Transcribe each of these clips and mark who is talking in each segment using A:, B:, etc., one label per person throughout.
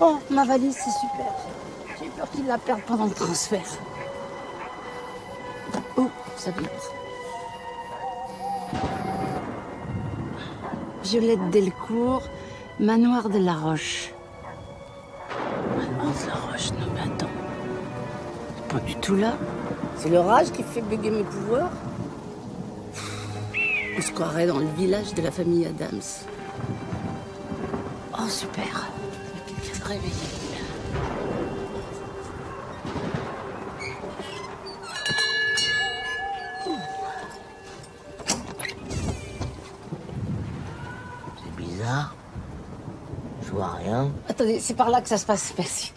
A: Oh, ma valise, c'est super. J'ai peur qu'il la perde pendant le transfert. Oh, ça vibre. Violette Delcourt, manoir de la Roche. Manoir de la Roche, non mais attends. C'est pas du tout là. C'est l'orage qui fait bugger mes pouvoirs. On se croirait dans le village de la famille Adams. Oh super. Quelqu'un se réveille.
B: Bizarre. Je vois rien.
A: Attendez, c'est par là que ça se passe, merci.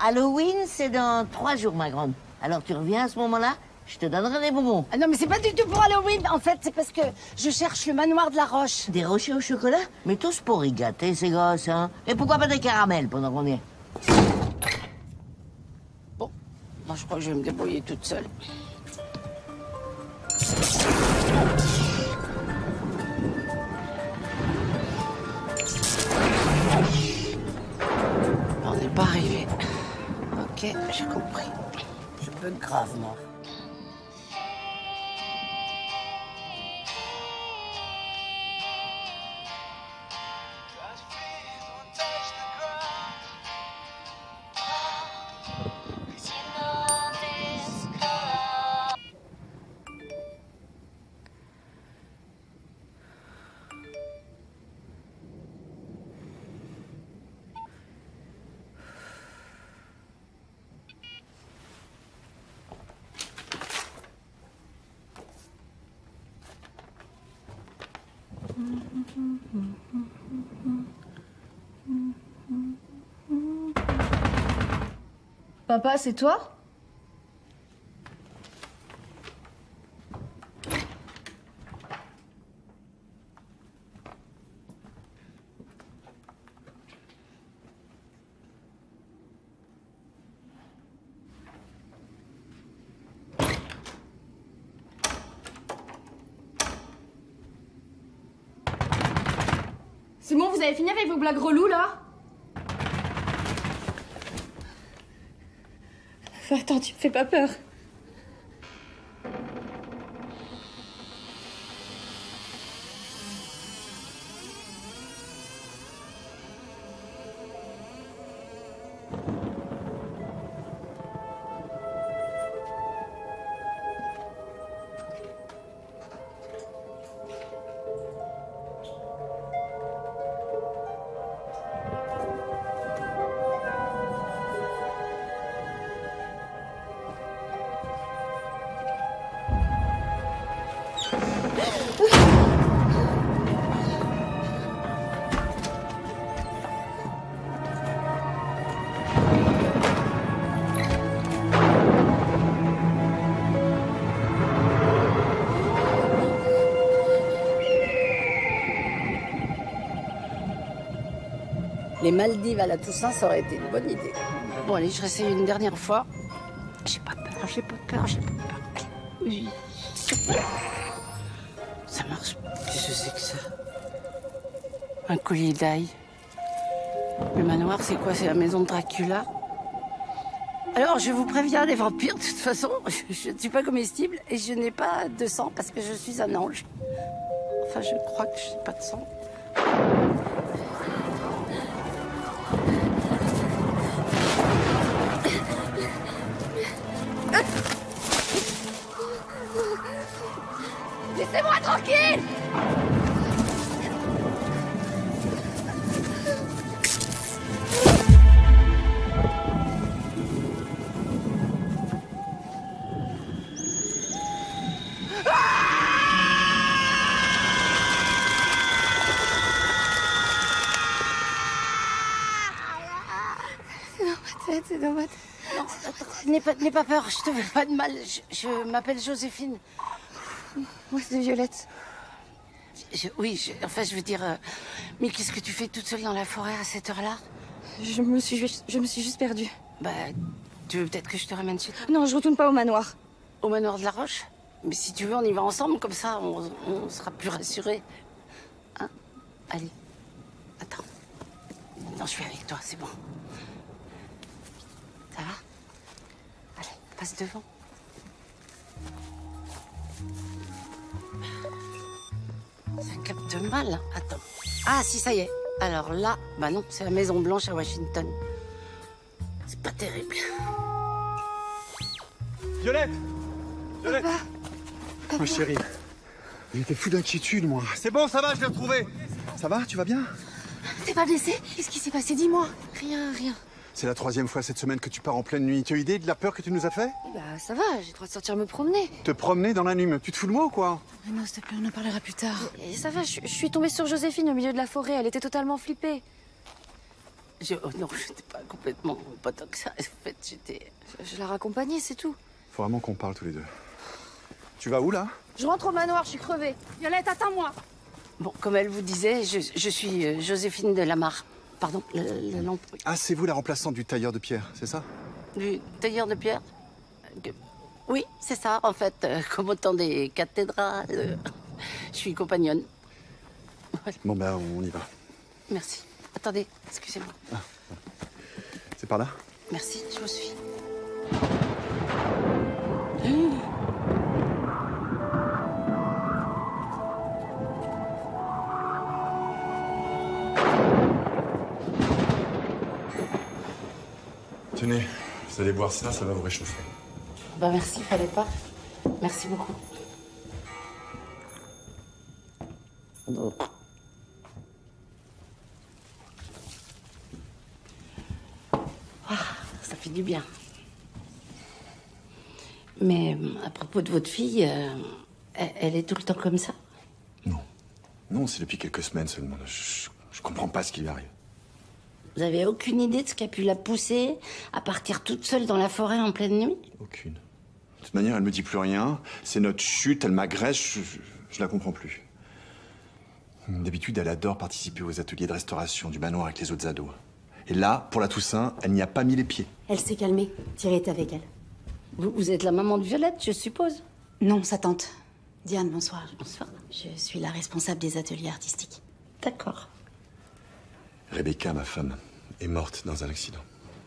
B: Halloween, c'est dans 3 jours, ma grande. Alors tu reviens à ce moment-là, je te donnerai des bonbons.
A: Ah non, mais c'est pas du tout pour Halloween. En fait, c'est parce que je cherche le manoir de la Roche.
B: Des rochers au chocolat? Mais tous pour y gâter, ces gosses, hein. Et pourquoi pas des caramels pendant qu'on y est?
A: Bon, moi je crois que je vais me débrouiller toute seule. On n'est pas arrivé. Ok, j'ai compris. Je bug gravement.
C: Papa, c'est toi? C'est bon, vous avez fini avec vos blagues reloues, là? Attends, tu me fais pas peur.
A: Les Maldives à la Toussaint, ça aurait été une bonne idée. Bon, allez, je réessaye une dernière fois. J'ai pas peur, j'ai pas peur, j'ai pas peur. Oui. Ça marche. Qu'est-ce que c'est que ça? Un collier d'ail. Le manoir, c'est quoi? C'est la maison de Dracula? Alors, je vous préviens, les vampires, de toute façon, je ne suis pas comestible et je n'ai pas de sang parce que je suis un ange. Enfin, je crois que je n'ai pas de sang.
C: Laissez-moi tranquille!
A: C'est dans ma tête. Non, n'aie pas peur, je te veux pas de mal. Je m'appelle Joséphine.
C: Moi, c'est Violette.
A: Enfin, je veux dire... mais qu'est-ce que tu fais toute seule dans la forêt à cette heure-là?
C: Je me suis juste perdue.
A: Bah, tu veux peut-être que je te ramène chez toi?
C: Non, je retourne pas au manoir.
A: Au manoir de la Roche? Mais si tu veux, on y va ensemble, comme ça, on sera plus rassurés. Hein? Allez. Attends. Maintenant, je suis avec toi, c'est bon. Ça va? Allez, passe devant. Ça capte mal. Attends. Ah, si, ça y est. Alors là, bah non, c'est la Maison Blanche à Washington. C'est pas terrible.
D: Violette! Violette! Ma chérie, j'étais fou d'inquiétude, moi. C'est bon, ça va, je l'ai retrouvé. Ça va, tu vas bien?
C: T'es pas blessé? Qu'est-ce qui s'est passé? Dis-moi. Rien.
D: C'est la 3e fois cette semaine que tu pars en pleine nuit. Tu as idée de la peur que tu nous as fait?
C: Bah ça va, j'ai le droit de sortir me promener.
D: Te promener dans la nuit, mais tu te fous de moi ou quoi?
C: Mais non, s'il te plaît, on en parlera plus tard. Et ça va, je suis tombée sur Joséphine au milieu de la forêt, elle était totalement flippée.
A: Non, j'étais pas complètement pas tant que ça. En fait, j'étais...
C: Je la raccompagnais, c'est tout.
D: Faut vraiment qu'on parle tous les deux. Tu vas où, là?
C: Je rentre au manoir, je suis crevée. Violette, attends-moi.
A: Bon, comme elle vous disait, je suis Joséphine de Lamarre. Pardon, la lampe.
D: Ah, c'est vous la remplaçante du tailleur de pierre, c'est ça?
A: Du tailleur de pierre? Oui, c'est ça, en fait. Comme autant des cathédrales. Je suis compagnonne. Voilà.
D: Bon, ben, on y va.
A: Merci. Attendez, excusez-moi.
D: Ah. C'est par là?
A: Merci, je vous suis.
E: Tenez, vous allez boire ça, ça va vous réchauffer.
A: Bah merci, fallait pas. Merci beaucoup. Ah, ça fait du bien. Mais à propos de votre fille, elle est tout le temps comme ça?
E: Non. Non, c'est depuis quelques semaines seulement. Je comprends pas ce qui lui arrive.
A: Vous avez aucune idée de ce qui a pu la pousser à partir toute seule dans la forêt en pleine nuit?
E: Aucune. De toute manière, elle me dit plus rien. C'est notre chute, elle m'agresse, je la comprends plus. D'habitude, elle adore participer aux ateliers de restauration du manoir avec les autres ados. Et là, pour la Toussaint, elle n'y a pas mis les pieds.
F: Elle s'est calmée. Thierry est avec elle.
A: Vous êtes la maman de Violette, je suppose?
F: Non, sa tante. Diane, bonsoir.
A: Bonsoir.
F: Je suis la responsable des ateliers artistiques.
A: D'accord.
E: Rebecca, ma femme, est morte dans un accident.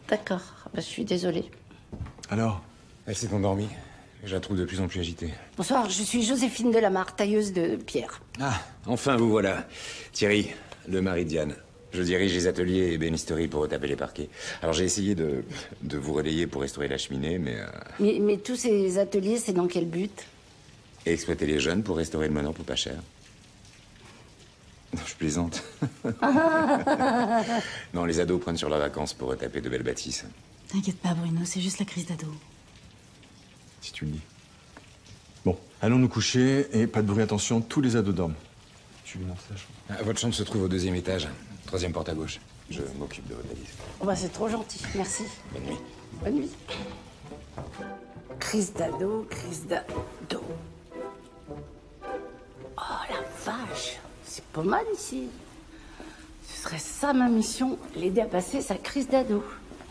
A: D'accord. Bah, je suis désolée.
E: Alors?
G: Elle s'est endormie. Je la trouve de plus en plus agitée.
A: Bonsoir, je suis Joséphine de Lamarre, tailleuse de pierre.
G: Ah, enfin vous voilà. Thierry, le mari de Diane. Je dirige les ateliers et ébénisteries pour retaper les parquets. Alors j'ai essayé de vous relayer pour restaurer la cheminée,
A: Mais tous ces ateliers, c'est dans quel but?
G: et exploiter les jeunes pour restaurer le manoir pour pas cher. Non, je plaisante. Non, les ados prennent sur leurs vacances pour retaper de belles bâtisses.
F: T'inquiète pas, Bruno, c'est juste la crise d'ado.
E: Si tu le dis. Bon, allons nous coucher et pas de bruit, attention, tous les ados dorment. Tu lui montres la chambre.
G: Ah, votre chambre se trouve au 2e étage, 3e porte à gauche. Je m'occupe de votre valise.
A: Oh bah, c'est trop gentil, merci.
G: Bonne nuit.
A: Bonne nuit. Crise d'ado, crise d'ado. Oh la vache, c'est pas mal ici. Ce serait ça ma mission, l'aider à passer sa crise d'ado.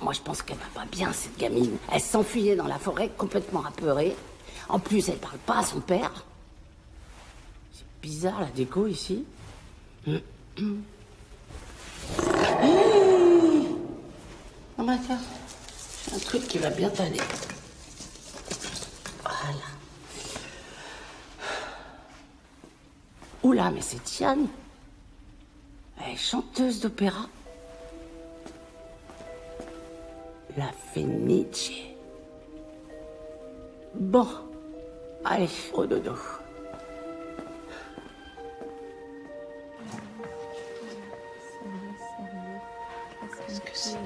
A: Moi je pense qu'elle va pas bien cette gamine. Elle s'enfuyait dans la forêt complètement apeurée. En plus elle parle pas à son père. C'est bizarre la déco ici. Non mais attends, j'ai un truc qui va bien t'aller. Voilà. Oula, mais c'est Diane. Elle est chanteuse d'opéra. La Fenice. Bon. Allez, au dodo. Qu'est-ce que c'est?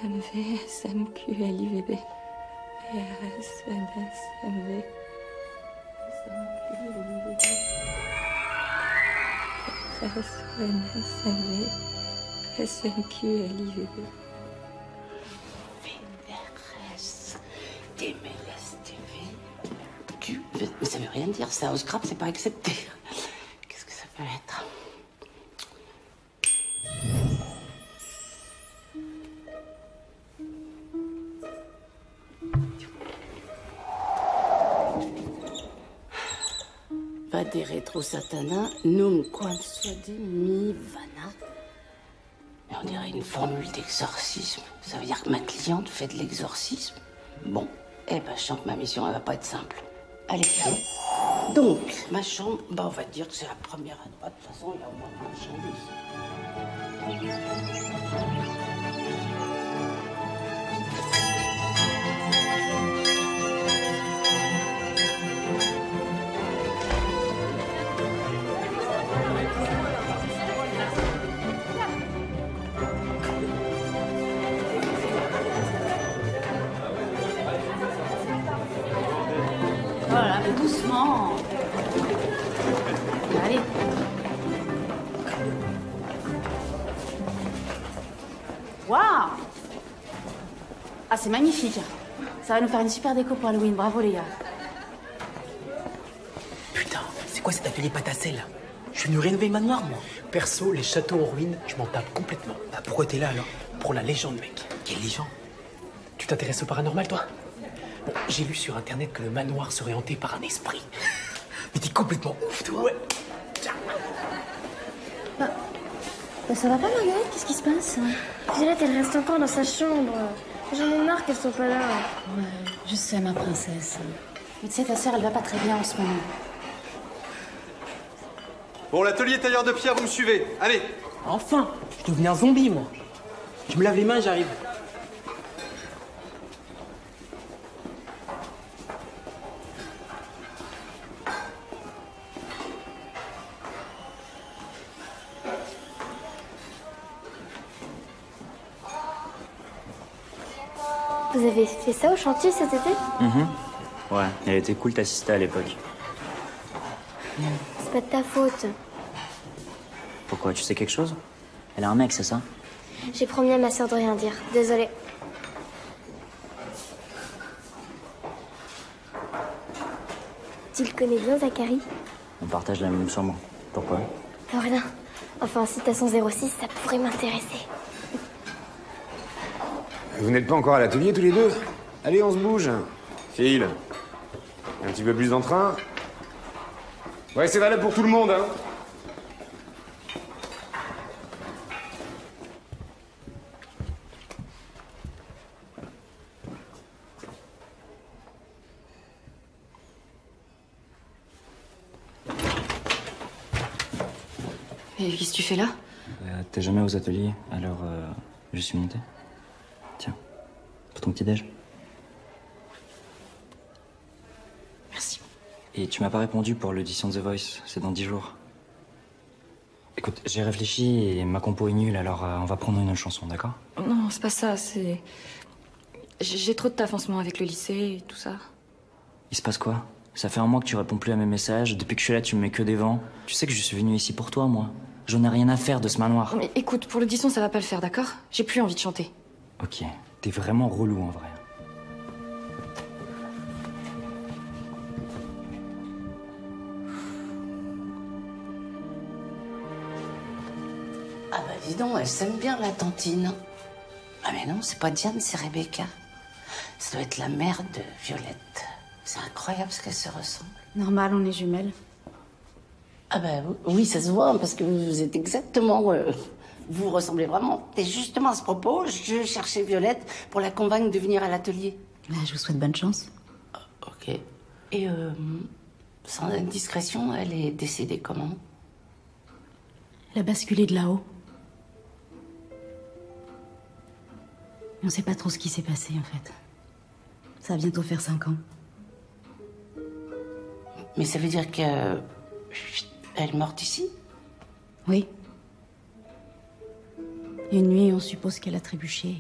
H: MV, SMQ, LIVB, PRS, NS, MV, SMQ, LIVB, PRS, NS, MV, SMQ, LIVB.
A: VRS, DMLS, TV. Mais ça veut rien dire, ça. Au scrap, c'est pas accepté. Qu'est-ce que ça peut être? Padere retro satana, num quam suade mi vana. Mais on dirait une formule d'exorcisme. Ça veut dire que ma cliente fait de l'exorcisme. Bon, eh ben, je sens que ma mission, elle va pas être simple. Allez, viens. Donc, ma chambre, bah, on va dire que c'est la première à droite. De toute façon, il y a au moins une chambre ici.
F: Voilà, mais doucement. Allez. Waouh! Ah, c'est magnifique. Ça va nous faire une super déco pour Halloween. Bravo, les gars.
I: Putain, c'est quoi cet atelier patassé là? Je suis venu rénover le manoir, moi. Perso, les châteaux en ruine, je m'en tape complètement. Bah pourquoi t'es là alors? Pour la légende, mec. Quelle légende? Tu t'intéresses au paranormal, toi? Bon, j'ai lu sur internet que le manoir serait hanté par un esprit. Mais t'es complètement ouf, toi. Ouais.
C: Bah, ça va pas, Marguerite? Qu'est-ce qui se passe? Violette, elle reste encore dans sa chambre. J'en ai marre qu'elle soit pas là.
F: Ouais, je sais, ma princesse. Mais tu sais, ta sœur, elle va pas très bien en ce moment.
D: Bon, l'atelier tailleur de pierre, vous me suivez. Allez.
I: Enfin, je devenais un zombie, moi. Je me lave les mains et j'arrive.
C: Vous avez fait ça au chantier cet été?
J: Ouais, elle était cool t'assister à l'époque.
C: C'est pas de ta faute.
J: Pourquoi, tu sais quelque chose? Elle a un mec, c'est ça?
C: J'ai promis à ma sœur de rien dire. Désolée. Tu le connais bien, Zachary?
J: On partage la même chambre. Pourquoi?
C: Non, rien. Enfin, si t'as son 06, ça pourrait m'intéresser.
G: Vous n'êtes pas encore à l'atelier tous les deux? Allez, on se bouge. File. Un petit peu plus d'entrain. Ouais, c'est valable pour tout le monde, hein.
C: Et qu'est-ce que tu fais là?
J: T'es jamais aux ateliers, alors je suis monté. Tiens, pour ton petit-déj.
C: Merci.
J: Et tu m'as pas répondu pour l'audition de The Voice, c'est dans 10 jours. Écoute, j'ai réfléchi et ma compo est nulle, alors on va prendre une autre chanson, d'accord?
C: Non, c'est pas ça, c'est... J'ai trop de taf en ce moment avec le lycée et tout ça.
J: Il se passe quoi? Ça fait un mois que tu réponds plus à mes messages, depuis que je suis là tu me mets que des vents. Tu sais que je suis venu ici pour toi, moi. J'en ai rien à faire de ce manoir.
C: Mais écoute, pour l'audition ça va pas le faire, d'accord? J'ai plus envie de chanter.
J: Ok, t'es vraiment relou en vrai.
A: Ah bah dis donc, elle s'aime bien la tantine. Ah mais non, c'est pas Diane, c'est Rebecca. Ça doit être la mère de Violette. C'est incroyable ce qu'elles se ressemblent.
F: Normal, on est jumelles.
A: Ah bah oui, ça se voit, parce que vous êtes exactement... vous vous ressemblez vraiment. Et justement, à ce propos, je cherchais Violette pour la convaincre de venir à l'atelier.
F: Bah, je vous souhaite bonne chance.
A: Ok. Et sans indiscrétion, elle est décédée comment?
F: Elle a basculé de là-haut. On sait pas trop ce qui s'est passé, en fait. Ça va bientôt faire 5 ans.
A: Mais ça veut dire que... Elle est morte ici?
F: Oui. Une nuit, on suppose qu'elle a trébuché.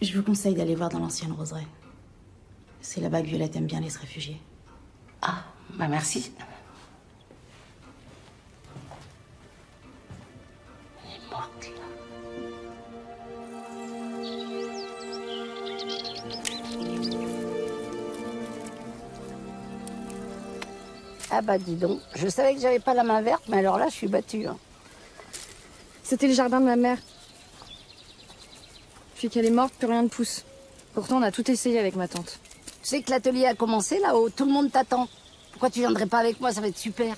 F: Je vous conseille d'aller voir dans l'ancienne roseraie. C'est là-bas que Violette aime bien aller se réfugier.
A: Ah, bah merci. Elle est morte, là. Ah bah dis donc, je savais que j'avais pas la main verte, mais alors là, je suis battue. Hein.
C: C'était le jardin de ma mère.
K: Depuis qu'elle est morte, plus rien ne pousse. Pourtant, on a tout essayé avec ma tante.
A: Tu sais que l'atelier a commencé là-haut, tout le monde t'attend. Pourquoi tu viendrais pas avec moi, ça va être super.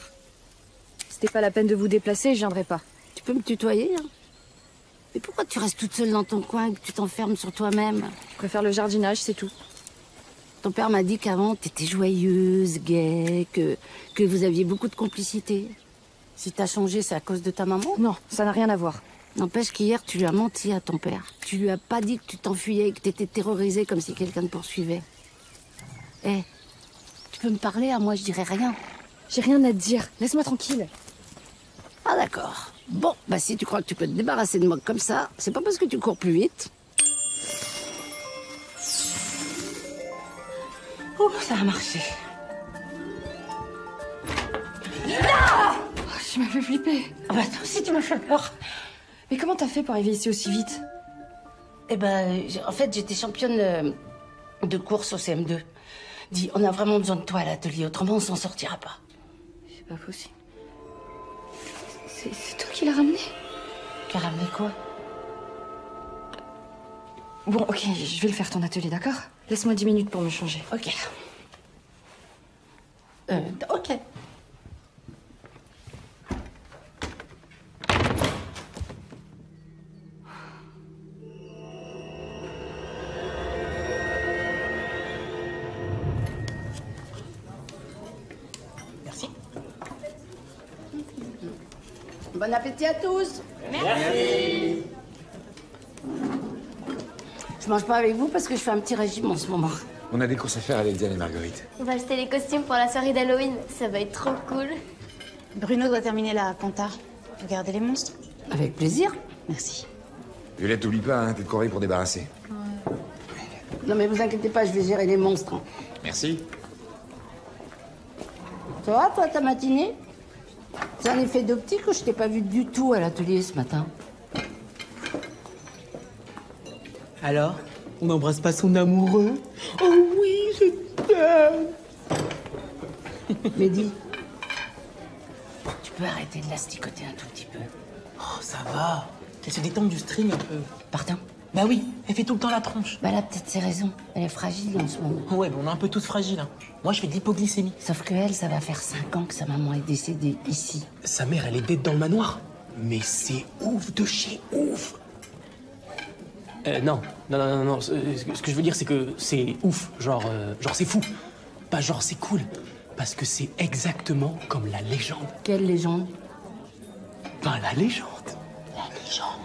K: C'était pas la peine de vous déplacer, je viendrai pas.
A: Tu peux me tutoyer, hein? Mais pourquoi tu restes toute seule dans ton coin et que tu t'enfermes sur toi-même?
K: Je préfère le jardinage, c'est tout.
A: Ton père m'a dit qu'avant, t'étais joyeuse, gaie, que vous aviez beaucoup de complicité. Si t'as changé, c'est à cause de ta maman?
K: Non, ça n'a rien à voir.
A: N'empêche qu'hier, tu lui as menti à ton père. Tu lui as pas dit que tu t'enfuyais et que t'étais terrorisée comme si quelqu'un te poursuivait. Eh, tu peux me parler à moi, je dirais rien.
K: J'ai rien à te dire, laisse-moi tranquille.
A: Ah d'accord. Bon, bah si tu crois que tu peux te débarrasser de moi comme ça, c'est pas parce que tu cours plus vite. Oh, ça a marché.
K: Ah, tu m'as fait flipper.
A: Ah bah toi aussi tu m'as fait peur.
K: Mais comment t'as fait pour arriver ici aussi vite?
A: Eh ben, en fait, j'étais championne de course au CM2. Dis, on a vraiment besoin de toi à l'atelier, autrement on s'en sortira pas.
K: C'est pas possible. C'est toi qui l'as ramené?
A: Qui a ramené quoi?
K: Bon, ok, je vais le faire ton atelier, d'accord? Laisse-moi 10 minutes pour me changer.
A: Ok. Ok.
I: Merci.
A: Bon appétit à tous.
H: Merci.
A: Je mange pas avec vous parce que je fais un petit régime en ce moment.
G: On a des courses à faire avec Diane et Marguerite.
C: On va acheter les costumes pour la soirée d'Halloween. Ça va être trop cool.
F: Bruno doit terminer la compta. Vous gardez les monstres?
A: Avec plaisir.
F: Merci.
G: Violette, t'oublie pas, hein, t'es de corée pour débarrasser.
A: Non mais vous inquiétez pas, je vais gérer les monstres. Hein.
G: Merci.
A: Ça va toi, ta matinée? C'est un effet d'optique ou je t'ai pas vu du tout à l'atelier ce matin?
I: Alors, on n'embrasse pas son amoureux? Oh oui, je t'aime.
A: Mehdi, tu peux arrêter de l'asticoter un tout petit peu?
I: Oh, ça va. Elle se détend du string un peu.
A: Pardon?
I: Bah oui, elle fait tout le temps la tronche.
A: Bah là, peut-être c'est raison. Elle est fragile en ce moment.
I: Ouais, bon, on est un peu tous fragiles. Hein. Moi, je fais de l'hypoglycémie.
A: Sauf que elle, ça va faire 5 ans que sa maman est décédée ici.
I: Sa mère, elle est dead dans le manoir. Mais c'est ouf de chez ouf. Non. Ce que je veux dire, c'est que c'est ouf. Genre c'est fou. Pas genre c'est cool. Parce que c'est exactement comme la légende.
A: Quelle légende?
I: Ben, la légende.
A: La légende.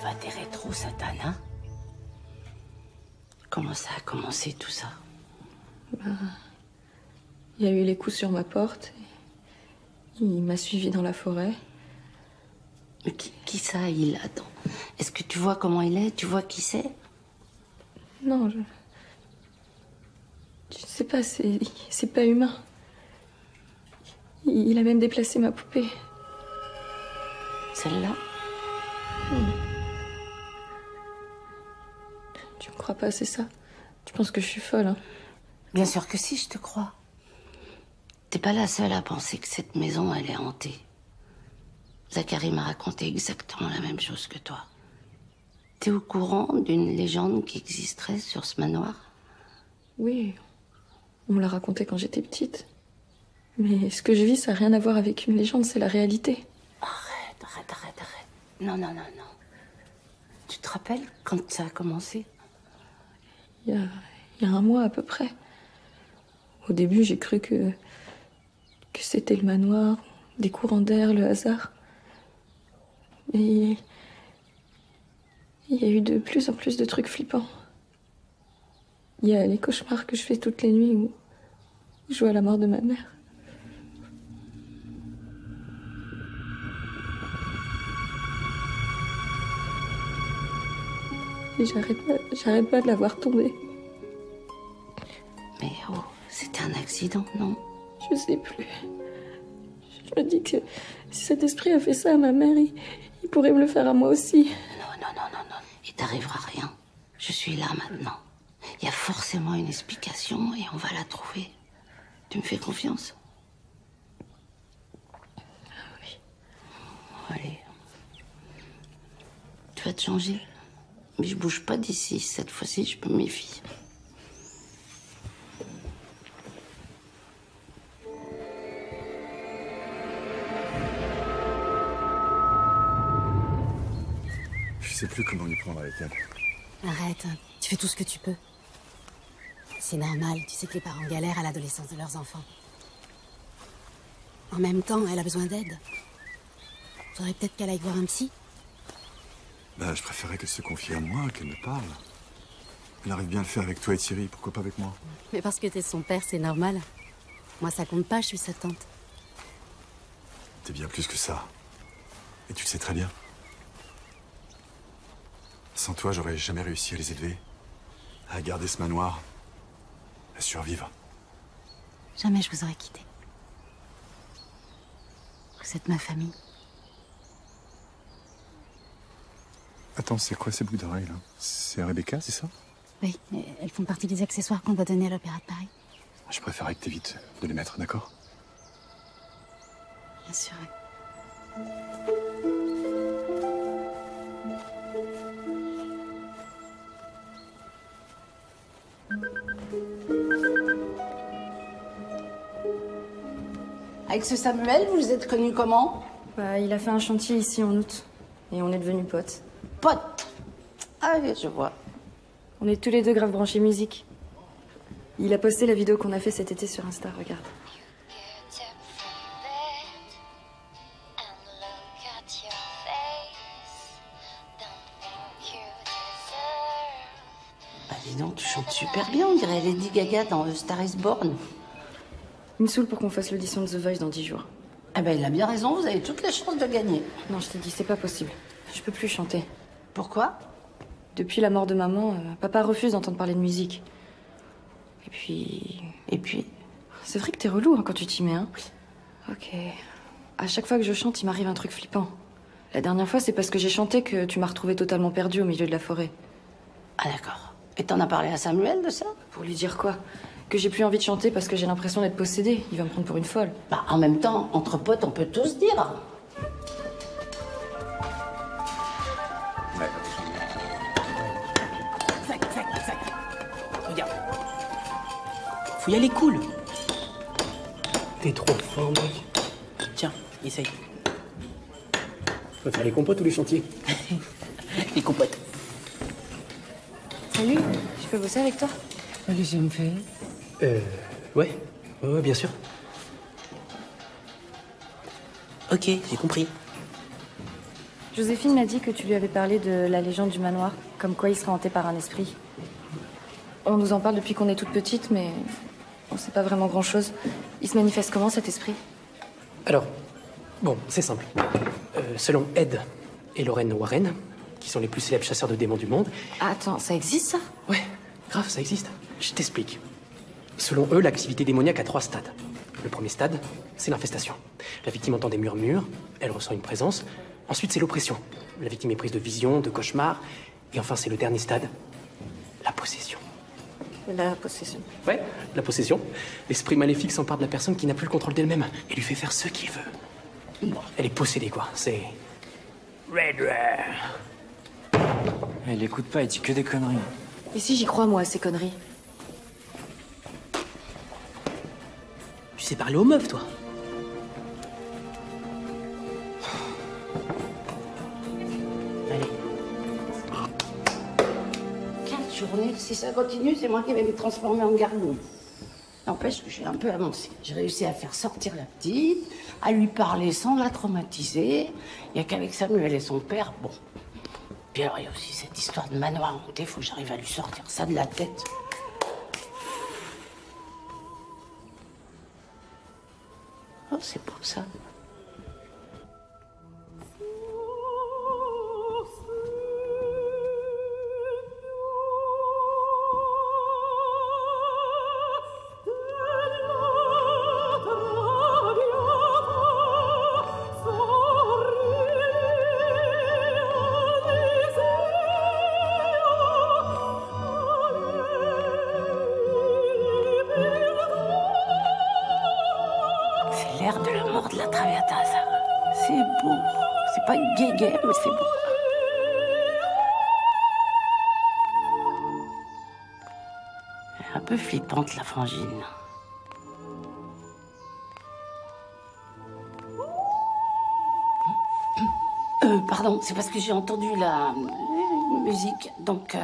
A: Va des rétro, Satan, hein? Comment ça a commencé tout ça?
H: Il y a eu les coups sur ma porte. Il m'a suivi dans la forêt.
A: Mais qui ça, il attend? Est-ce que tu vois comment il est? Tu vois qui c'est?
H: Non, je sais pas, c'est pas humain. Il a même déplacé ma poupée.
A: Celle-là?
H: Tu me crois pas, c'est ça? Tu penses que je suis folle, hein?
A: Bien sûr que si, je te crois. T'es pas la seule à penser que cette maison, elle est hantée. Zachary m'a raconté exactement la même chose que toi. T'es au courant d'une légende qui existerait sur ce manoir?
H: Oui, on me l'a raconté quand j'étais petite. Mais ce que je vis, ça n'a rien à voir avec une légende, c'est la réalité.
A: Arrête. Non. Tu te rappelles quand ça a commencé?
H: Il y a un mois à peu près. Au début, j'ai cru que c'était le manoir, des courants d'air, le hasard. Mais il y a eu de plus en plus de trucs flippants. Il y a les cauchemars que je fais toutes les nuits où je vois la mort de ma mère. Et j'arrête pas de la voir tomber.
A: Mais oh, c'était un accident, non?
H: Je sais plus. Je me dis que si cet esprit a fait ça à ma mère, il pourrait me le faire à moi aussi.
A: Non. Il t'arrivera rien. Je suis là maintenant. Il y a forcément une explication et on va la trouver. Tu me fais confiance?
F: Oui.
A: Allez. Tu vas te changer. Mais je bouge pas d'ici. Cette fois-ci, je me méfie.
E: Je sais plus comment m'y prendre avec elle.
F: Arrête, tu fais tout ce que tu peux. C'est normal, tu sais que les parents galèrent à l'adolescence de leurs enfants. En même temps, elle a besoin d'aide. Faudrait peut-être qu'elle aille voir un psy.
E: Bah, je préférais qu'elle se confie à moi, qu'elle me parle. Elle arrive bien à le faire avec toi et Thierry, pourquoi pas avec moi?
F: Mais parce que t'es son père, c'est normal. Moi, ça compte pas, je suis sa tante.
E: T'es bien plus que ça. Et tu le sais très bien. Sans toi, j'aurais jamais réussi à les élever, à garder ce manoir, à survivre.
F: Jamais je vous aurais quitté. Vous êtes ma famille.
E: Attends, c'est quoi ces boucles d'oreilles là? C'est Rebecca, c'est ça?
F: Oui, mais elles font partie des accessoires qu'on doit donner à l'Opéra de Paris.
E: Je préférerais que t'évites de les mettre, d'accord?
F: Bien sûr.
A: Avec ce Samuel, vous vous êtes connus comment?
H: Bah, il a fait un chantier ici en août. Et on est devenus potes.
A: Potes? Ah oui, je vois.
H: On est tous les deux grave branchés musique. Il a posté la vidéo qu'on a fait cet été sur Insta, regarde.
A: Bah dis donc, tu chantes super bien, on dirait Lady Gaga dans Star is Born.
H: Il me saoule pour qu'on fasse l'audition de The Voice dans 10 jours.
A: Ah ben il a bien raison, vous avez toutes les chances de gagner.
H: Non, je te dis, c'est pas possible. Je peux plus chanter.
A: Pourquoi?
H: Depuis la mort de maman, papa refuse d'entendre parler de musique. Et puis...
A: Et puis?
H: C'est vrai que t'es relou hein, quand tu t'y mets, hein? Ok. À chaque fois que je chante, il m'arrive un truc flippant. La dernière fois, c'est parce que j'ai chanté que tu m'as retrouvée totalement perdue au milieu de la forêt.
A: Ah d'accord. Et t'en as parlé à Samuel de ça?
H: Pour lui dire quoi? Que j'ai plus envie de chanter parce que j'ai l'impression d'être possédée. Il va me prendre pour une folle.
A: Bah en même temps, entre potes, on peut tous dire.
G: Ouais.
I: Regarde. Faut y aller cool. T'es trop fort, mec. Tiens, essaye. Tu vas faire les compotes ou les chantiers? Les compotes.
H: Salut, je peux bosser avec toi?
A: Qu'est-ce que tu me fais?
I: Ouais, bien sûr. Ok, j'ai compris.
H: Joséphine m'a dit que tu lui avais parlé de la légende du manoir, comme quoi il serait hanté par un esprit. On nous en parle depuis qu'on est toute petite, mais on sait pas vraiment grand-chose. Il se manifeste comment, cet esprit?
I: Alors, bon, c'est simple. Selon Ed et Lorraine Warren, qui sont les plus célèbres chasseurs de démons du monde...
H: Ah, attends, ça existe, ça?
I: Ouais, grave, ça existe. Je t'explique. Selon eux, l'activité démoniaque a 3 stades. Le premier stade, c'est l'infestation. La victime entend des murmures, elle ressent une présence. Ensuite, c'est l'oppression. La victime est prise de visions, de cauchemars. Et enfin, c'est le dernier stade, la possession.
H: La possession.
I: Ouais, la possession. L'esprit maléfique s'empare de la personne qui n'a plus le contrôle d'elle-même et lui fait faire ce qu'il veut. Bon, elle est possédée, quoi. C'est... Red Rare.
J: Il écoute pas, il dit que des conneries.
H: Et si j'y crois, moi, à ces conneries?
I: Tu sais parler aux meufs, toi. Allez.
A: 15 journées, si ça continue, c'est moi qui vais me transformer en gargouille. N'empêche que j'ai un peu avancé. J'ai réussi à faire sortir la petite, à lui parler sans la traumatiser. Il n'y a qu'avec Samuel et son père, bon. Puis alors, il y a aussi cette histoire de manoir hanté, faut que j'arrive à lui sortir ça de la tête. Oh, c'est beau ça. Traviata, ça. C'est beau. C'est pas gay, mais c'est beau. Un peu flippante, la frangine. Pardon, c'est parce que j'ai entendu la musique, donc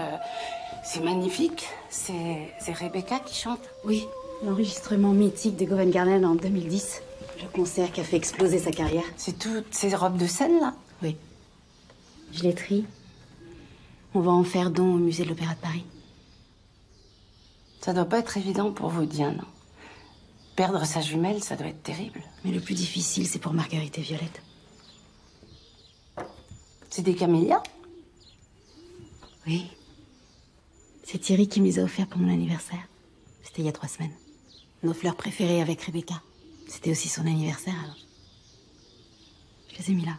A: c'est magnifique. C'est Rebecca qui chante.
F: Oui, l'enregistrement mythique de Covent Garden en 2010. Le concert qui a fait exploser sa carrière.
A: C'est toutes ces robes de scène, là?
F: Oui. Je les trie. On va en faire don au musée de l'Opéra de Paris.
A: Ça doit pas être évident pour vous, Diane. Perdre sa jumelle, ça doit être terrible.
F: Mais le plus difficile, c'est pour Marguerite et Violette.
A: C'est des camélias?
F: Oui. C'est Thierry qui me les a offerts pour mon anniversaire. C'était il y a 3 semaines. Nos fleurs préférées avec Rebecca. C'était aussi son anniversaire, alors. Je les ai mis là.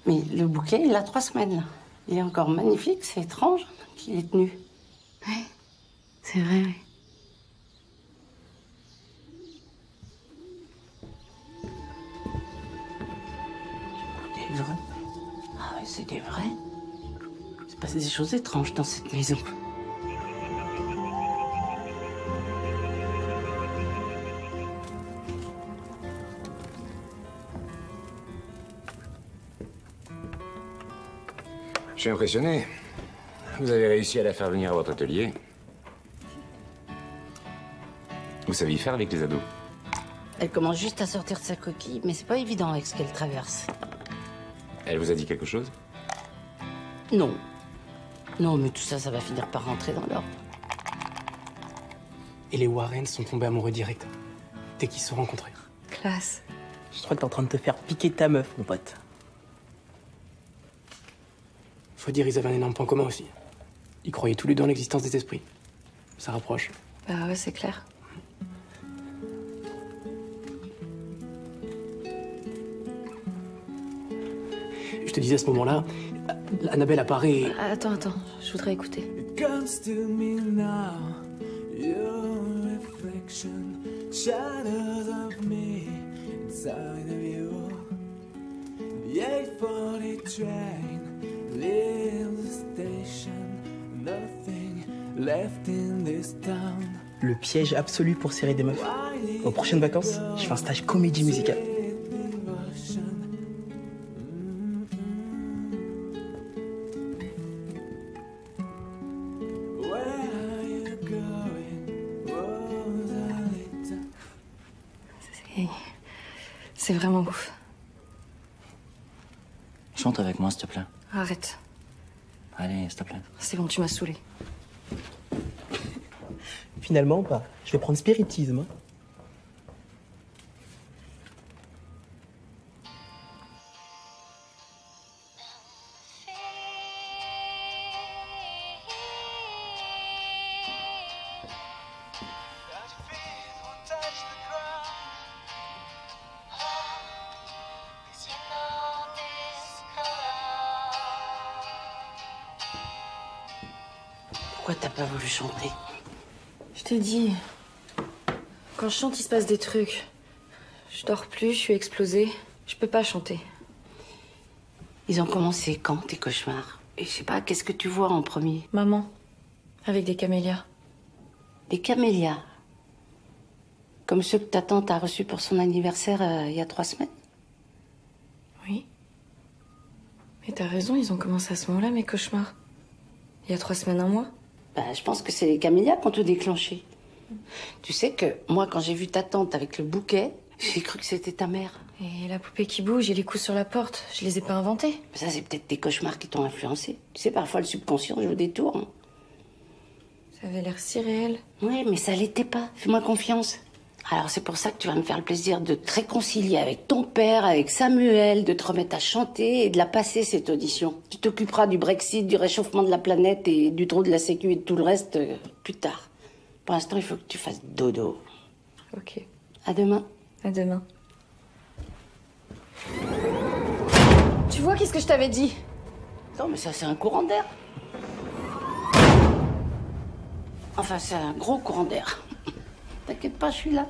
A: Mais le bouquet, il a 3 semaines, là. Il est encore magnifique, c'est étrange qu'il ait tenu.
F: Oui, c'est vrai, oui.
A: Des vrais? Ah ouais, c'est des vrais. Il se passe des choses étranges dans cette maison.
G: Je suis impressionné. Vous avez réussi à la faire venir à votre atelier. Vous savez y faire avec les ados.
A: Elle commence juste à sortir de sa coquille, mais c'est pas évident avec ce qu'elle traverse.
G: Elle vous a dit quelque chose?
A: Non. Non, mais tout ça, ça va finir par rentrer dans l'ordre.
I: Et les Warren sont tombés amoureux direct, dès qu'ils se sont rencontrés.
K: Classe.
I: Je crois que t'es en train de te faire piquer ta meuf, mon pote. Faut dire, ils avaient un énorme point commun aussi. Ils croyaient tous les deux en l'existence des esprits. Ça rapproche.
H: Bah ouais, c'est clair.
I: Je te disais à ce moment-là, Annabelle apparaît et...
H: Attends, je voudrais écouter.
L: Comes to me now, your reflection, shadows of me inside of you. The 840 train leaves the station, nothing left in this town.
I: Le piège absolu pour serrer des meufs. Aux prochaines vacances, je fais un stage comédie musicale.
H: C'est vraiment ouf.
J: Chante avec moi, s'il te plaît.
H: Arrête.
J: Allez, s'il te plaît.
H: C'est bon, tu m'as saoulé.
I: Finalement, bah, je vais prendre spiritisme.
A: Pourquoi t'as pas voulu chanter?
H: Je t'ai dit. Quand je chante, il se passe des trucs. Je dors plus, je suis explosée. Je peux pas chanter.
A: Ils ont commencé quand, tes cauchemars? Et je sais pas, qu'est-ce que tu vois en premier?
H: Maman, avec des camélias.
A: Des camélias? Comme ceux que ta tante a reçus pour son anniversaire il y a 3 semaines?
H: Oui. Mais t'as raison, ils ont commencé à ce moment-là, mes cauchemars. Il y a 3 semaines, 1 mois.
A: Bah, je pense que c'est les camélias qui ont tout déclenché. Tu sais que moi, quand j'ai vu ta tante avec le bouquet, j'ai cru que c'était ta mère.
H: Et la poupée qui bouge et les coups sur la porte, je les ai pas inventés.
A: Ça, c'est peut-être tes cauchemars qui t'ont influencé. Tu sais, parfois, le subconscient joue des tours. Hein.
H: Ça avait l'air si réel.
A: Oui, mais ça l'était pas. Fais-moi confiance. Alors, c'est pour ça que tu vas me faire le plaisir de te réconcilier avec ton père, avec Samuel, de te remettre à chanter et de la passer, cette audition. Tu t'occuperas du Brexit, du réchauffement de la planète et du trou de la sécu et de tout le reste plus tard. Pour l'instant, il faut que tu fasses dodo.
H: Ok.
A: À demain.
H: À demain. Tu vois, qu'est-ce que je t'avais dit?
A: Non, mais ça, c'est un courant d'air. Enfin, c'est un gros courant d'air. T'inquiète pas, je suis là.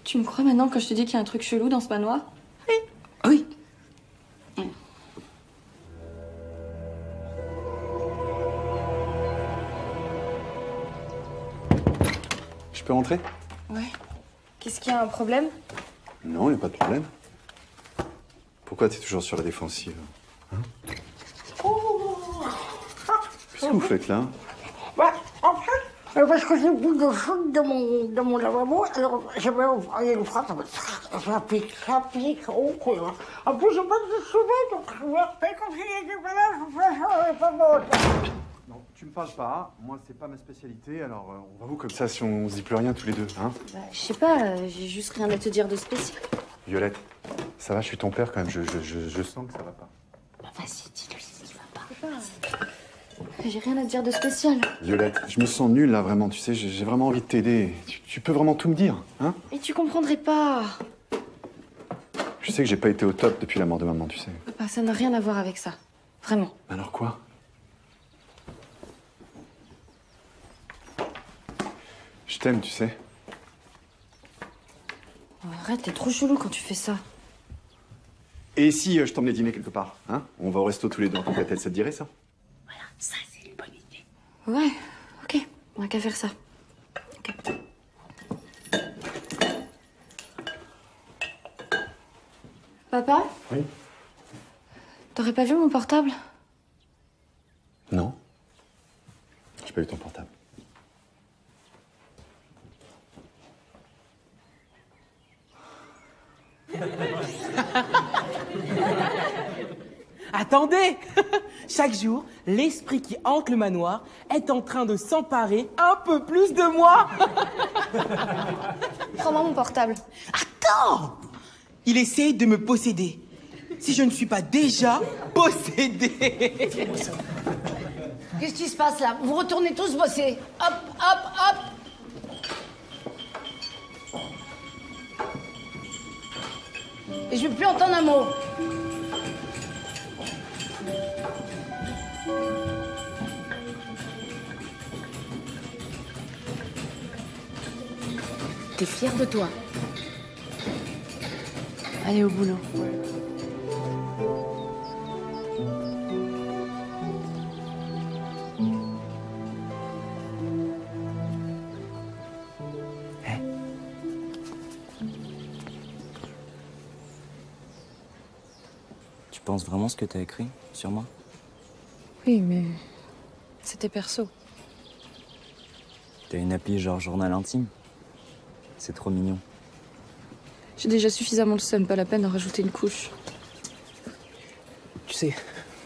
H: Tu me crois maintenant quand je te dis qu'il y a un truc chelou dans ce manoir?
A: Oui.
E: Je peux rentrer?
H: Ouais. Qu'est-ce qu'il y a, un problème?
E: Non, il n'y a pas de problème. Pourquoi t'es toujours sur la défensive? Hein? Qu'est-ce que vous faites là?
M: En fait, parce que j'ai une boule de chaude dans mon lavabo, alors j'avais envoyé le froid, ça pique, oh quoi. En plus, j'ai pas de souvenir, donc je me rappelle comme s'il était pas là, je fais pas bon.
E: Non, tu me parles pas, moi c'est pas ma spécialité, alors on va où comme ça si on se dit plus rien tous les deux, hein?
H: Bah, je sais pas, j'ai juste rien à te dire de spécial.
E: Violette, ça va, je suis ton père quand même, je sens que ça va pas.
H: Bah vas-y, dis-lui ce qui va pas. J'ai rien à te dire de spécial.
E: Violette, je me sens nul là vraiment, tu sais, j'ai vraiment envie de t'aider. Tu peux vraiment tout me dire, hein?
H: Mais tu comprendrais pas.
E: Je sais que j'ai pas été au top depuis la mort de maman, tu sais.
H: Papa, ça n'a rien à voir avec ça. Vraiment.
E: Alors quoi? Je t'aime, tu sais.
H: Oh, arrête, t'es trop chelou quand tu fais ça.
E: Et si je t'emmenais dîner quelque part, hein? On va au resto tous les deux en tant qu'à-tête, ça te dirait ça?
A: Voilà, ça c'est une bonne idée.
H: Ouais, ok, on a qu'à faire ça. Ok. Papa?
E: Oui?
H: T'aurais pas vu mon portable?
E: Non. J'ai pas eu ton portable.
I: Attendez! Chaque jour, l'esprit qui hante le manoir est en train de s'emparer un peu plus de moi.
H: Prends-moi mon portable.
I: Attends! Il essaye de me posséder. Si je ne suis pas déjà possédé.
A: Qu'est-ce qui se passe là? Vous retournez tous bosser. Hop, hop, hop. Et je veux plus entendre un mot. T'es fière de toi. Allez au boulot.
J: Tu penses vraiment ce que t'as écrit sur moi?
H: Oui, mais c'était perso.
J: T'as une appli genre journal intime? C'est trop mignon.
H: J'ai déjà suffisamment de seum, pas la peine d'en rajouter une couche.
I: Tu sais,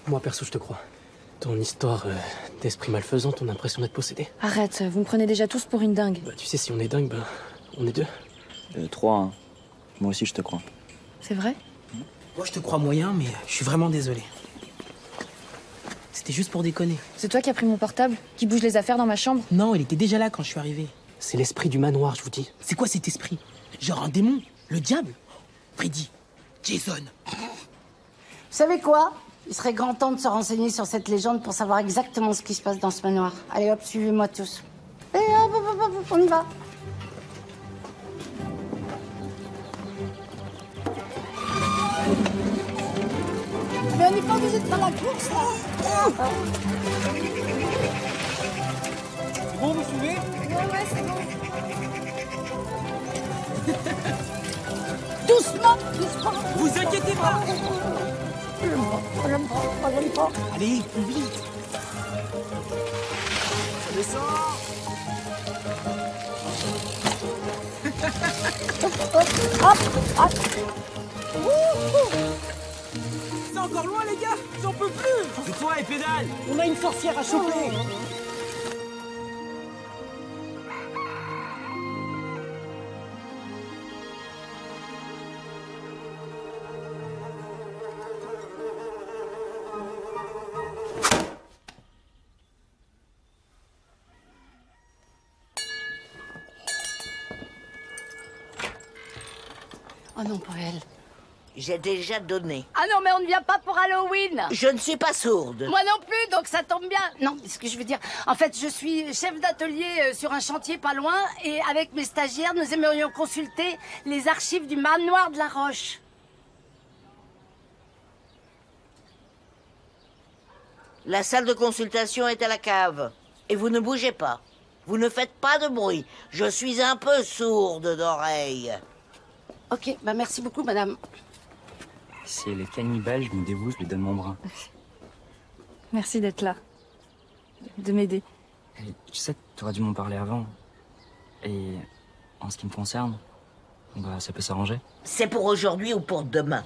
I: moi perso, je te crois. Ton histoire d'esprit malfaisant, ton impression d'être possédé.
H: Arrête, vous me prenez déjà tous pour une dingue.
I: Bah, tu sais, si on est dingue, bah, on est deux.
J: 3, hein. Moi aussi je te crois.
H: C'est vrai?
I: Moi, je te crois moyen, mais je suis vraiment désolé. C'était juste pour déconner.
H: C'est toi qui as pris mon portable, qui bouge les affaires dans ma chambre?
I: Non, il était déjà là quand je suis arrivé. C'est l'esprit du manoir, je vous dis. C'est quoi cet esprit? Genre un démon? Le diable? Freddy? Jason?
A: Vous savez quoi? Il serait grand temps de se renseigner sur cette légende pour savoir exactement ce qui se passe dans ce manoir. Allez hop, suivez-moi tous. Et hop, hop, hop, hop, on y va. Mais on n'est pas obligé de faire la course, là.
I: C'est bon, vous suivez?
A: Ouais, c'est bon. Doucement, doucement.
I: Vous inquiétez pas.
M: On l'aime pas.
I: Allez, plus vite.
M: Ça descend. Hop.
I: C'est encore loin, les gars. J'en peux plus. C'est toi et pédale. On a une sorcière à choper.
A: Oh non, pas elle.
B: J'ai déjà donné.
A: Ah non, mais on ne vient pas pour Halloween.
B: Je ne suis pas sourde.
A: Moi non plus, donc ça tombe bien. Non, ce que je veux dire, en fait, je suis chef d'atelier sur un chantier pas loin, et avec mes stagiaires, nous aimerions consulter les archives du manoir de la Roche.
B: La salle de consultation est à la cave. Et vous ne bougez pas. Vous ne faites pas de bruit. Je suis un peu sourde d'oreille.
A: Ok, bah merci beaucoup, madame.
J: Si elle est cannibale, je me dévoue, je lui donne mon bras.
H: Merci d'être là. De m'aider.
J: Et tu sais, t'aurais dû m'en parler avant. Et en ce qui me concerne, bah ça peut s'arranger.
B: C'est pour aujourd'hui ou pour demain?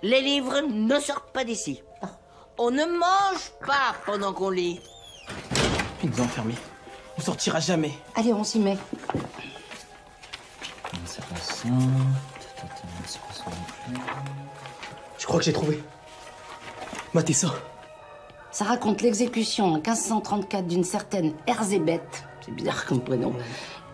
B: Les livres ne sortent pas d'ici. On ne mange pas pendant qu'on lit.
I: Il nous a enfermés. On sortira jamais.
A: Allez, on s'y met.
J: C'est pas ça. C'est pas ça non plus.
I: Je crois que j'ai trouvé. Matez ça.
A: Ça raconte l'exécution en 1534 d'une certaine Erzébeth, c'est bizarre comme prénom,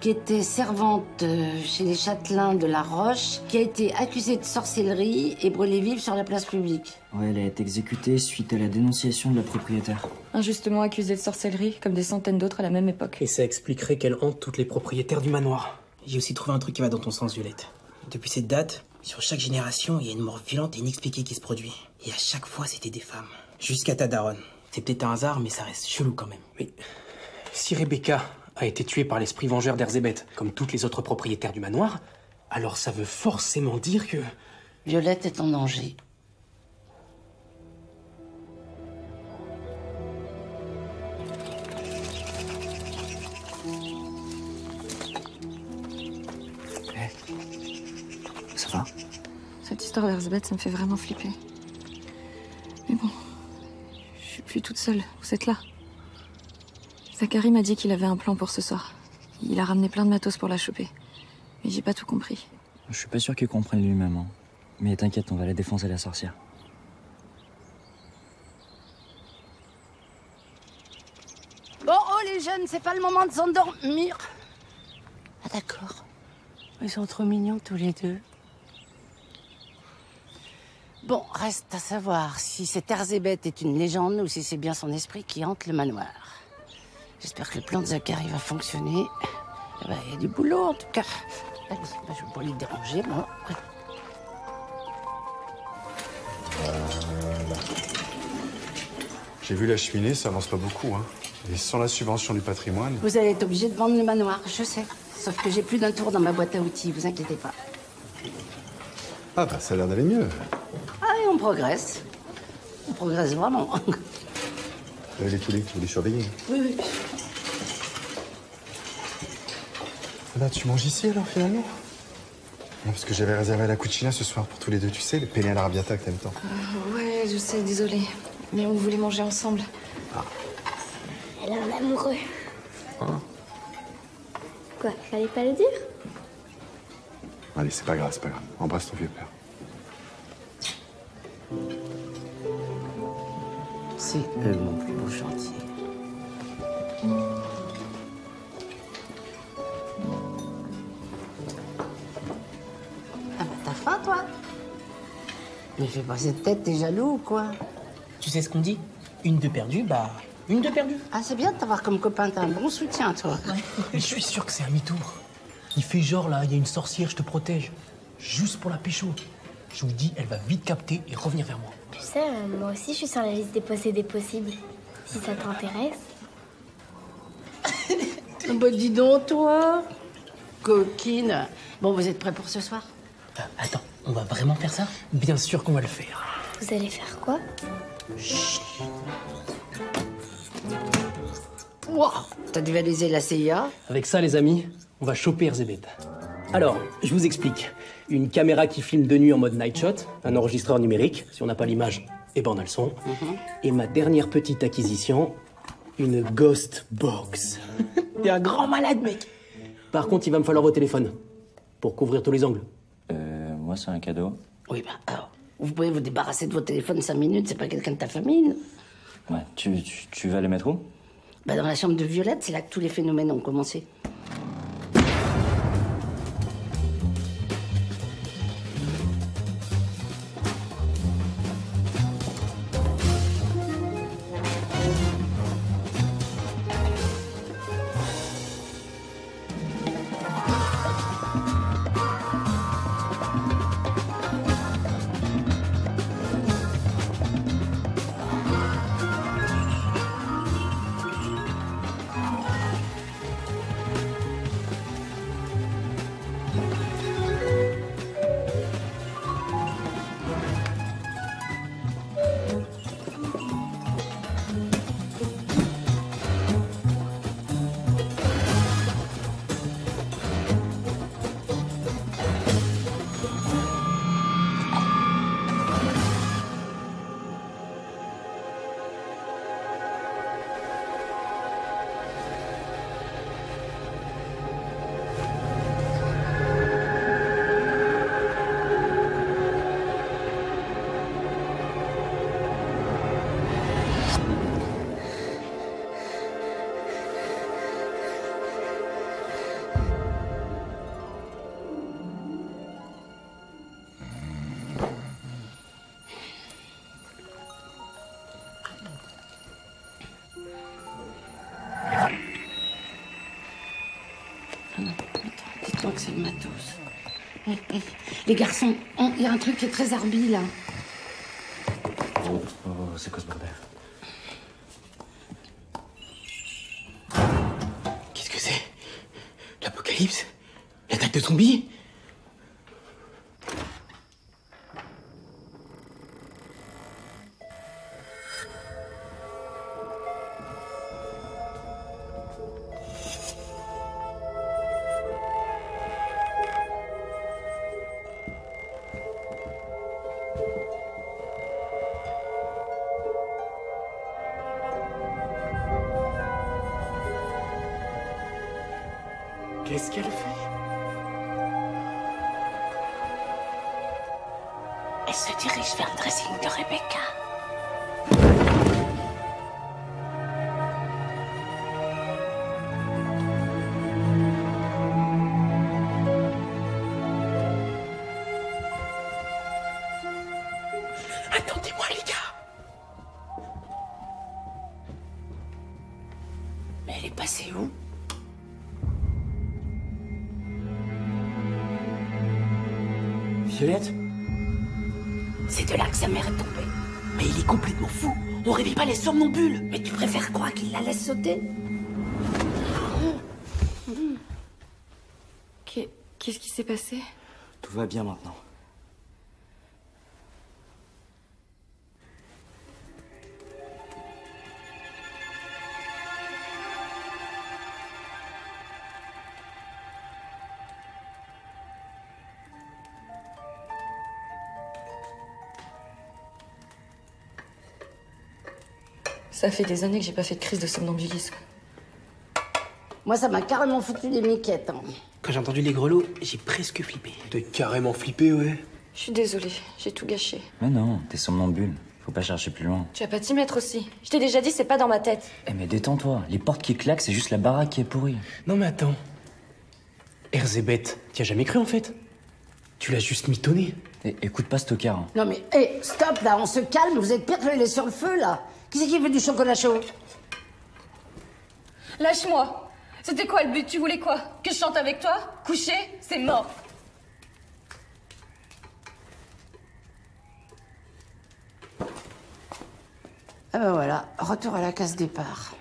A: qui était servante chez les châtelains de la Roche, qui a été accusée de sorcellerie et brûlée vive sur la place publique.
J: Ouais, elle a été exécutée suite à la dénonciation de la propriétaire.
H: Injustement accusée de sorcellerie, comme des centaines d'autres à la même époque.
I: Et ça expliquerait qu'elle hante toutes les propriétaires du manoir. J'ai aussi trouvé un truc qui va dans ton sens, Violette. Depuis cette date, sur chaque génération, il y a une mort violente et inexpliquée qui se produit. Et à chaque fois, c'était des femmes. Jusqu'à ta daronne. C'est peut-être un hasard, mais ça reste chelou quand même. Mais si Rebecca a été tuée par l'esprit vengeur d'Erzébeth, comme toutes les autres propriétaires du manoir, alors ça veut forcément dire que...
A: Violette est en danger.
J: Ça va?
H: Cette histoire d'Erzébeth, ça me fait vraiment flipper. Mais bon, je suis plus toute seule. Vous êtes là. Zachary m'a dit qu'il avait un plan pour ce soir. Il a ramené plein de matos pour la choper. Mais j'ai pas tout compris.
J: Je suis pas sûr qu'il comprenne lui-même. Hein. Mais t'inquiète, on va la défoncer la sorcière.
A: Bon, oh les jeunes, c'est pas le moment de s'endormir. Ah d'accord. Ils sont trop mignons tous les deux. Bon, reste à savoir si cette Erzébeth est une légende ou si c'est bien son esprit qui hante le manoir. J'espère que le plan de Zachary va fonctionner. Eh ben, il y a du boulot en tout cas. Allez, ben, je vais pas lui déranger, moi.
E: J'ai vu la cheminée, ça avance pas beaucoup, hein. Et sans la subvention du patrimoine...
A: Vous allez être obligé de vendre le manoir, je sais. Sauf que j'ai plus d'un tour dans ma boîte à outils, vous inquiétez pas.
E: Ah bah, ça a l'air d'aller mieux.
A: Ah, et on progresse. On progresse vraiment.
E: Les coulées, vous les surveillez.
A: Oui, oui.
E: Là, tu manges ici alors finalement? Non, parce que j'avais réservé la cucina ce soir pour tous les deux, tu sais, les penne all'arrabbiata que t'aimes tant.
H: Ouais, je sais, désolée. Mais on voulait manger ensemble.
C: Elle a un amoureux.
E: Hein?
C: Quoi, fallait pas le dire?
E: Allez, c'est pas grave, c'est pas grave. Embrasse ton vieux père.
A: C'est eux mon plus beau chantier. Ah bah t'as faim toi? Mais fais pas cette tête, t'es jaloux ou quoi?
I: Tu sais ce qu'on dit? Une de perdue, bah... Une de perdue.
A: Ah c'est bien de t'avoir comme copain, t'as un bon soutien toi.
I: Mais je suis sûr que c'est un mytho. Il fait genre là, il y a une sorcière, je te protège. Juste pour la pécho. Je vous dis, elle va vite capter et revenir vers moi.
C: Tu sais, moi aussi je suis sur la liste des possédés possibles. Si ça t'intéresse.
A: Bah dis donc toi, coquine. Bon, vous êtes prêts pour ce soir?
I: Attends, on va vraiment faire ça? Bien sûr qu'on va le faire.
C: Vous allez faire quoi?
A: Wow, t'as dévalisé la CIA?
I: Avec ça, les amis, on va choper Erzébeth. Alors, je vous explique. Une caméra qui filme de nuit en mode night shot, un enregistreur numérique, si on n'a pas l'image, eh ben on a le son. Et ma dernière petite acquisition, une ghost box. T'es un grand malade, mec. Par contre, il va me falloir vos téléphones pour couvrir tous les angles.
J: Moi, c'est un cadeau.
A: Oui, bah alors, Vous pouvez vous débarrasser de vos téléphones 5 minutes, c'est pas quelqu'un de ta famille.
J: Ouais, tu vas les mettre où?
A: Bah dans la chambre de Violette, c'est là que tous les phénomènes ont commencé. Dites-moi que c'est le matos. Les garçons, il y a un truc qui est très arbi, là.
J: Oh, c'est quoi ce bordel?
I: Qu'est-ce que c'est? L'apocalypse? L'attaque de zombies? Qu'est-ce qu'elle fait?
A: Elle se dirige vers le dressing de Rebecca.
I: Attendez-moi, les gars!
A: Mais elle est passée où?
I: Violette?
A: C'est de là que sa mère est tombée.
I: Mais il est complètement fou. On réveille pas les somnambules.
A: Mais tu préfères croire qu'il la laisse sauter?
H: Qu'est-ce qui s'est passé?
J: Tout va bien maintenant.
H: Ça fait des années que j'ai pas fait de crise de somnambulisme.
A: Moi, ça m'a carrément foutu des miquettes. Hein.
I: Quand j'ai entendu les grelots, j'ai presque flippé. T'es carrément flippé, ouais.
H: Je suis désolée, j'ai tout gâché.
J: Mais non, t'es somnambule. Faut pas chercher plus loin.
H: Tu vas pas t'y mettre aussi. Je t'ai déjà dit, c'est pas dans ma tête.
J: Eh mais détends-toi. Les portes qui claquent, c'est juste la baraque qui est pourrie.
I: Non mais attends. Erzébeth, t'y as jamais cru en fait? Tu l'as juste mitonné.
J: Eh, écoute pas ce tocard. Hein.
A: Non mais, hé, stop là, on se calme, vous êtes pire que les sur le feu là. Qui c'est qui veut du chocolat chaud?
H: Lâche-moi. C'était quoi le but? Tu voulais quoi? Que je chante avec toi? Coucher? C'est mort.
A: Ah ben voilà, retour à la case départ.